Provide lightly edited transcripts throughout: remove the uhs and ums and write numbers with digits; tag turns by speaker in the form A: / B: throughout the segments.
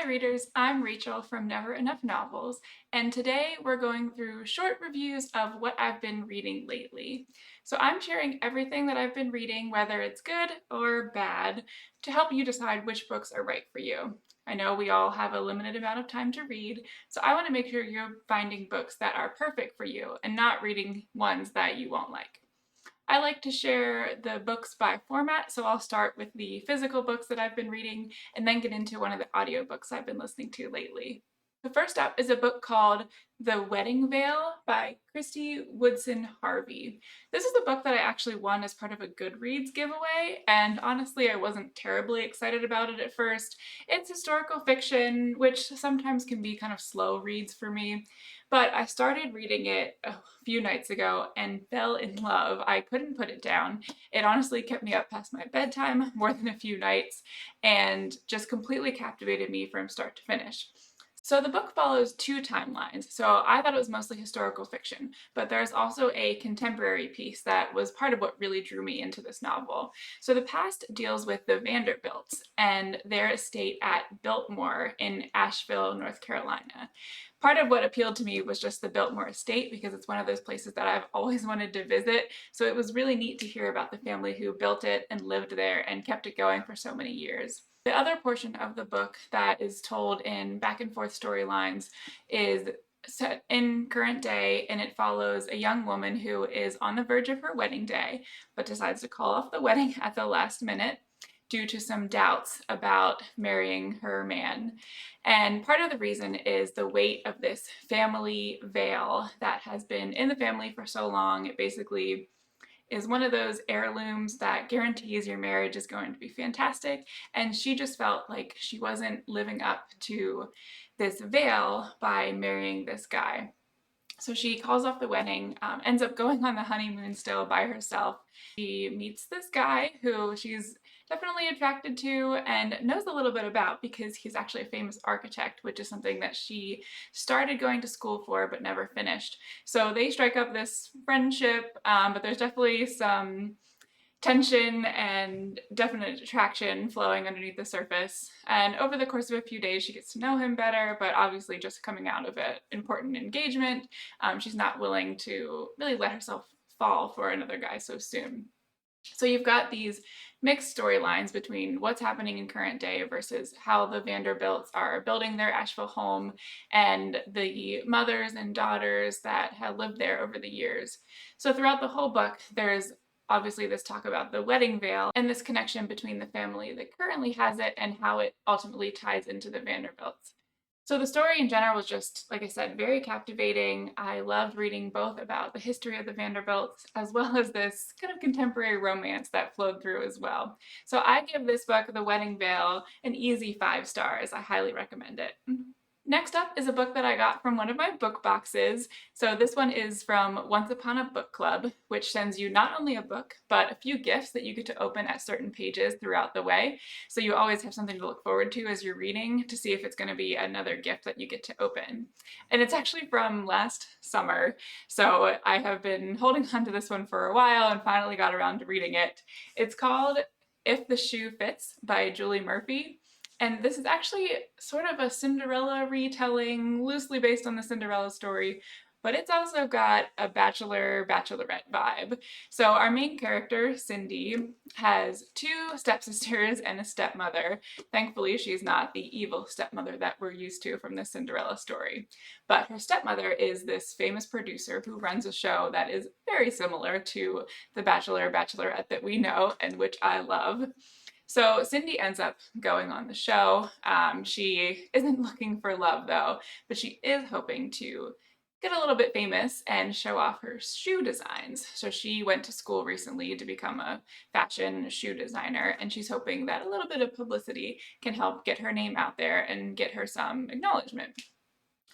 A: readers, I'm Rachel from Never Enough Novels, and today we're going through short reviews of what I've been reading lately. So I'm sharing everything that I've been reading, whether it's good or bad, to help you decide which books are right for you. I know we all have a limited amount of time to read, so I want to make sure you're finding books that are perfect for you and not reading ones that you won't like. I like to share the books by format, so I'll start with the physical books that I've been reading and then get into one of the audiobooks I've been listening to lately. The first up is a book called The Wedding Veil by Christy Woodson Harvey. This is a book that I actually won as part of a Goodreads giveaway, and honestly, I wasn't terribly excited about it at first. It's historical fiction, which sometimes can be kind of slow reads for me, but I started reading it a few nights ago and fell in love. I couldn't put it down. It honestly kept me up past my bedtime more than a few nights and just completely captivated me from start to finish. So the book follows two timelines. So I thought it was mostly historical fiction, but there's also a contemporary piece that was part of what really drew me into this novel. So the past deals with the Vanderbilts and their estate at Biltmore in Asheville, North Carolina. Part of what appealed to me was just the Biltmore estate because it's one of those places that I've always wanted to visit. So it was really neat to hear about the family who built it and lived there and kept it going for so many years. The other portion of the book that is told in back and forth storylines is set in current day, and it follows a young woman who is on the verge of her wedding day but decides to call off the wedding at the last minute due to some doubts about marrying her man. And part of the reason is the weight of this family veil that has been in the family for so long. It basically is one of those heirlooms that guarantees your marriage is going to be fantastic. And she just felt like she wasn't living up to this veil by marrying this guy. So she calls off the wedding, ends up going on the honeymoon still by herself. She meets this guy who she's definitely attracted to and knows a little bit about because he's actually a famous architect, which is something that she started going to school for but never finished. So they strike up this friendship, but there's definitely some tension and definite attraction flowing underneath the surface. And over the course of a few days, she gets to know him better, but obviously just coming out of an important engagement, she's not willing to really let herself fall for another guy so soon. So you've got these mixed storylines between what's happening in current day versus how the Vanderbilts are building their Asheville home and the mothers and daughters that have lived there over the years. So throughout the whole book, there's obviously this talk about the wedding veil and this connection between the family that currently has it and how it ultimately ties into the Vanderbilts. So the story in general was just, like I said, very captivating. I loved reading both about the history of the Vanderbilts as well as this kind of contemporary romance that flowed through as well. So I give this book, The Wedding Veil, an easy 5 stars. I highly recommend it. Next up is a book that I got from one of my book boxes. So this one is from Once Upon a Book Club, which sends you not only a book, but a few gifts that you get to open at certain pages throughout the way. So you always have something to look forward to as you're reading to see if it's going to be another gift that you get to open. And it's actually from last summer. So I have been holding on to this one for a while and finally got around to reading it. It's called If the Shoe Fits by Julie Murphy. And this is actually sort of a Cinderella retelling, loosely based on the Cinderella story, but it's also got a bachelorette vibe. So our main character, Cindy, has 2 stepsisters and a stepmother. Thankfully, she's not the evil stepmother that we're used to from the Cinderella story. But her stepmother is this famous producer who runs a show that is very similar to the Bachelorette that we know and which I love. So Cindy ends up going on the show. She isn't looking for love though, but she is hoping to get a little bit famous and show off her shoe designs. So she went to school recently to become a fashion shoe designer, and she's hoping that a little bit of publicity can help get her name out there and get her some acknowledgement.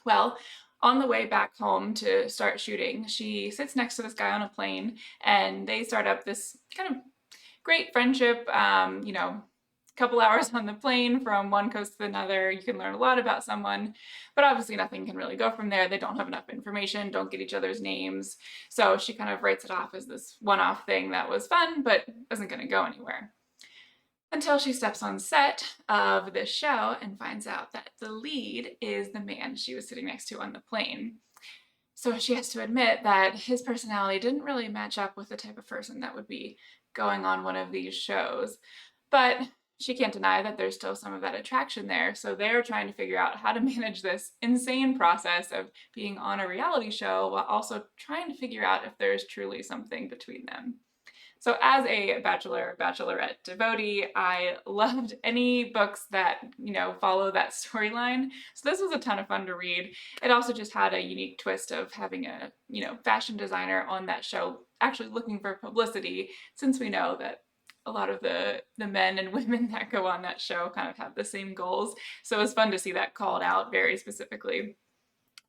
A: Well, on the way back home to start shooting, she sits next to this guy on a plane and they start up this kind of great friendship. A couple hours on the plane from one coast to another, you can learn a lot about someone, but obviously nothing can really go from there. They don't have enough information, don't get each other's names. So she kind of writes it off as this one-off thing that was fun, but isn't going to go anywhere. until she steps on set of this show and finds out that the lead is the man she was sitting next to on the plane. So she has to admit that his personality didn't really match up with the type of person that would be going on one of these shows. But she can't deny that there's still some of that attraction there. So they're trying to figure out how to manage this insane process of being on a reality show while also trying to figure out if there's truly something between them. So as a bachelorette devotee, I loved any books that, follow that storyline. So this was a ton of fun to read. It also just had a unique twist of having a, fashion designer on that show actually looking for publicity, since we know that a lot of the men and women that go on that show kind of have the same goals. So it was fun to see that called out very specifically.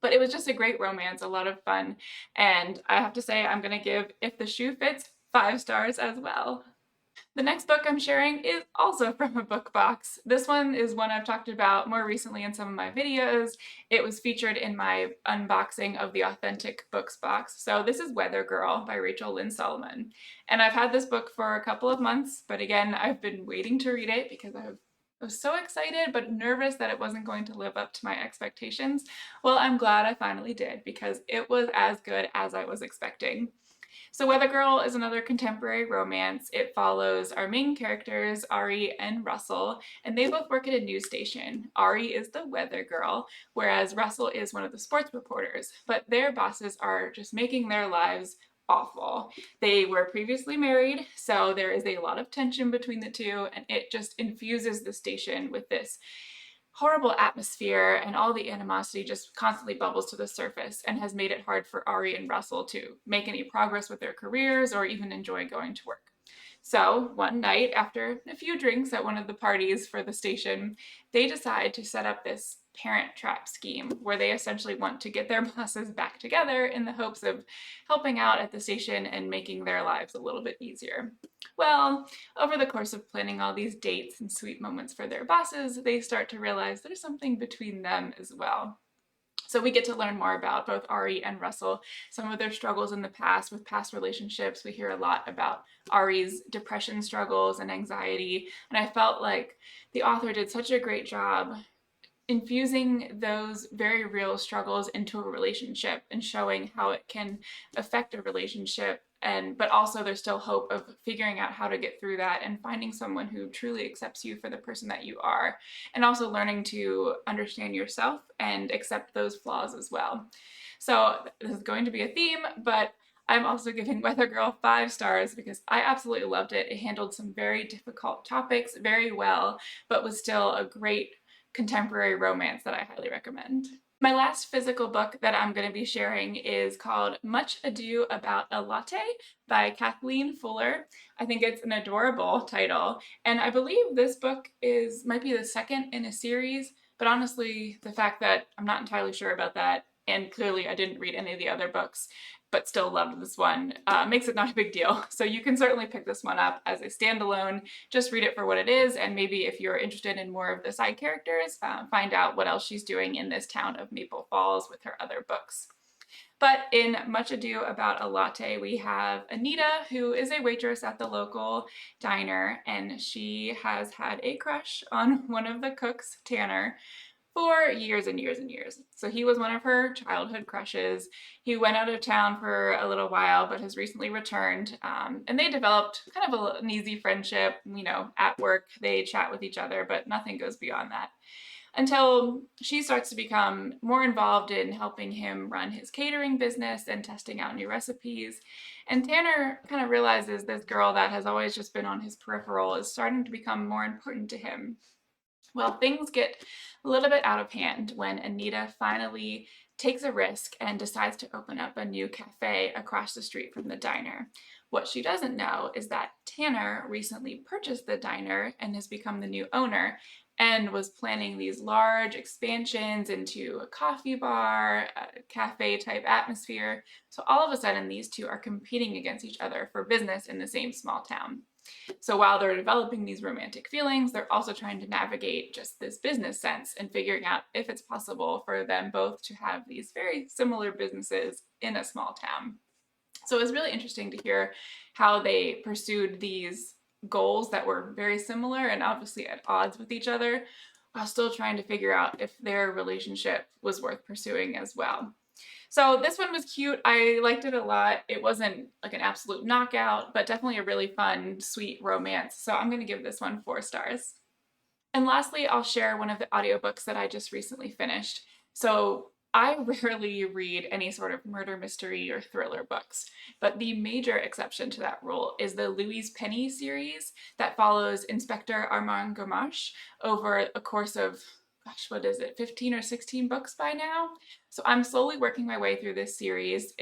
A: But it was just a great romance, a lot of fun. And I have to say, I'm going to give If the Shoe Fits 5 stars as well. The next book I'm sharing is also from a book box. This one is one I've talked about more recently in some of my videos. It was featured in my unboxing of the Authentic Books box. So this is Weather Girl by Rachel Lynn Solomon. And I've had this book for a couple of months, but again, I've been waiting to read it because I was so excited but nervous that it wasn't going to live up to my expectations. Well, I'm glad I finally did because it was as good as I was expecting. So Weather Girl is another contemporary romance. It follows our main characters, Ari and Russell, and they both work at a news station. Ari is the weather girl, whereas Russell is one of the sports reporters. But their bosses are just making their lives awful. They were previously married, so there is a lot of tension between the two, and it just infuses the station with this horrible atmosphere, and all the animosity just constantly bubbles to the surface and has made it hard for Ari and Russell to make any progress with their careers or even enjoy going to work. So one night, after a few drinks at one of the parties for the station, they decide to set up this parent trap scheme where they essentially want to get their bosses back together in the hopes of helping out at the station and making their lives a little bit easier. Well, over the course of planning all these dates and sweet moments for their bosses, they start to realize there's something between them as well. So we get to learn more about both Ari and Russell, some of their struggles in the past with past relationships. We hear a lot about Ari's depression struggles and anxiety, and I felt like the author did such a great job infusing those very real struggles into a relationship and showing how it can affect a relationship, and but also there's still hope of figuring out how to get through that and finding someone who truly accepts you for the person that you are, and also learning to understand yourself and accept those flaws as well. So this is going to be a theme, but I'm also giving Weather Girl 5 stars because I absolutely loved it. It handled some very difficult topics very well, but was still a great contemporary romance that I highly recommend. My last physical book that I'm going to be sharing is called Much Ado About a Latte by Kathleen Fuller. I think it's an adorable title, and I believe this book might be the second in a series, but honestly, the fact that I'm not entirely sure about that, and clearly I didn't read any of the other books, but still loved this one, makes it not a big deal. So you can certainly pick this one up as a standalone, just read it for what it is, and maybe if you're interested in more of the side characters, find out what else she's doing in this town of Maple Falls with her other books. But in Much Ado About a Latte, we have Anita, who is a waitress at the local diner, and she has had a crush on one of the cooks, Tanner, for years and years and years. So he was one of her childhood crushes. He went out of town for a little while, but has recently returned. And they developed kind of an easy friendship. At work, they chat with each other, but nothing goes beyond that. Until she starts to become more involved in helping him run his catering business and testing out new recipes. And Tanner kind of realizes this girl that has always just been on his peripheral is starting to become more important to him. Well, things get a little bit out of hand when Anita finally takes a risk and decides to open up a new cafe across the street from the diner. What she doesn't know is that Tanner recently purchased the diner and has become the new owner and was planning these large expansions into a coffee bar, a cafe type atmosphere. So all of a sudden, these two are competing against each other for business in the same small town. So while they're developing these romantic feelings, they're also trying to navigate just this business sense and figuring out if it's possible for them both to have these very similar businesses in a small town. So it was really interesting to hear how they pursued these goals that were very similar and obviously at odds with each other, while still trying to figure out if their relationship was worth pursuing as well. So this one was cute. I liked it a lot. It wasn't like an absolute knockout, but definitely a really fun, sweet romance. So I'm going to give this one 4 stars. And lastly, I'll share one of the audiobooks that I just recently finished. So I rarely read any sort of murder mystery or thriller books, but the major exception to that rule is the Louise Penny series that follows Inspector Armand Gamache over a course of, gosh, what is it, 15 or 16 books by now? So I'm slowly working my way through this series.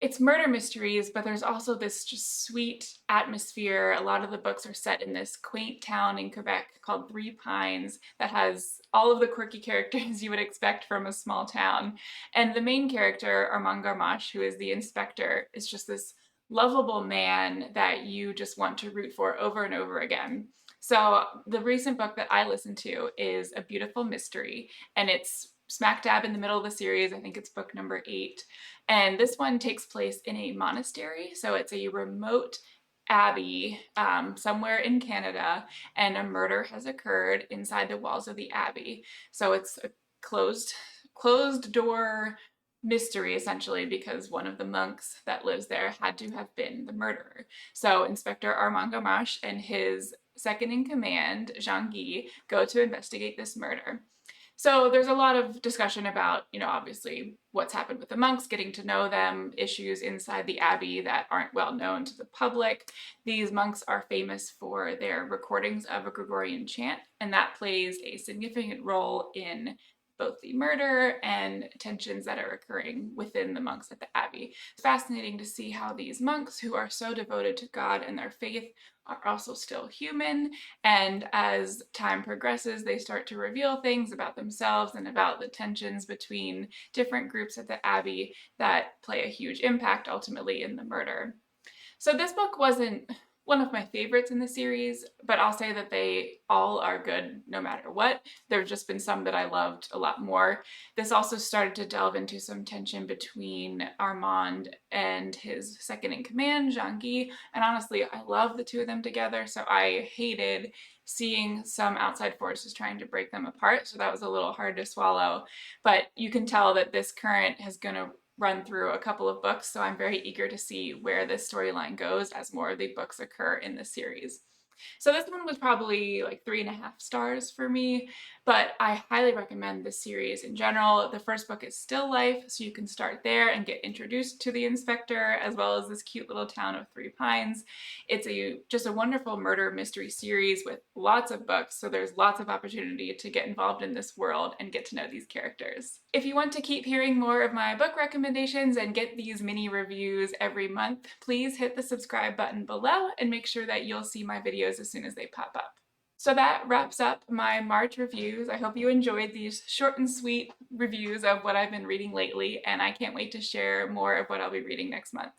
A: It's murder mysteries, but there's also this just sweet atmosphere. A lot of the books are set in this quaint town in Quebec called Three Pines that has all of the quirky characters you would expect from a small town. And the main character, Armand Garmache, who is the inspector, is just this lovable man that you just want to root for over and over again. So the recent book that I listened to is A Beautiful Mystery, and it's smack dab in the middle of the series. I think it's book number 8. And this one takes place in a monastery. So it's a remote abbey somewhere in Canada, and a murder has occurred inside the walls of the abbey. So it's a closed door mystery essentially, because one of the monks that lives there had to have been the murderer. So Inspector Armand Gamache and his second in command, Jean-Guy, go to investigate this murder. So there's a lot of discussion about, obviously what's happened with the monks, getting to know them, issues inside the abbey that aren't well known to the public. These monks are famous for their recordings of a Gregorian chant, and that plays a significant role in both the murder and tensions that are occurring within the monks at the abbey. It's fascinating to see how these monks, who are so devoted to God and their faith, are also still human, and as time progresses, they start to reveal things about themselves and about the tensions between different groups at the Abbey that play a huge impact ultimately in the murder. So this book wasn't one of my favorites in the series, but I'll say that they all are good no matter what. There have just been some that I loved a lot more. This also started to delve into some tension between Armand and his second in command, Jean-Guy, and honestly, I love the two of them together, so I hated seeing some outside forces trying to break them apart, so that was a little hard to swallow. But you can tell that this current is going to run through a couple of books, so I'm very eager to see where this storyline goes as more of the books occur in the series. So this one was probably like 3.5 stars for me, but I highly recommend this series in general. The first book is Still Life, so you can start there and get introduced to the inspector as well as this cute little town of Three Pines. It's just a wonderful murder mystery series with lots of books, so there's lots of opportunity to get involved in this world and get to know these characters. If you want to keep hearing more of my book recommendations and get these mini reviews every month, please hit the subscribe button below and make sure that you'll see my videos as soon as they pop up. So that wraps up my March reviews. I hope you enjoyed these short and sweet reviews of what I've been reading lately, and I can't wait to share more of what I'll be reading next month.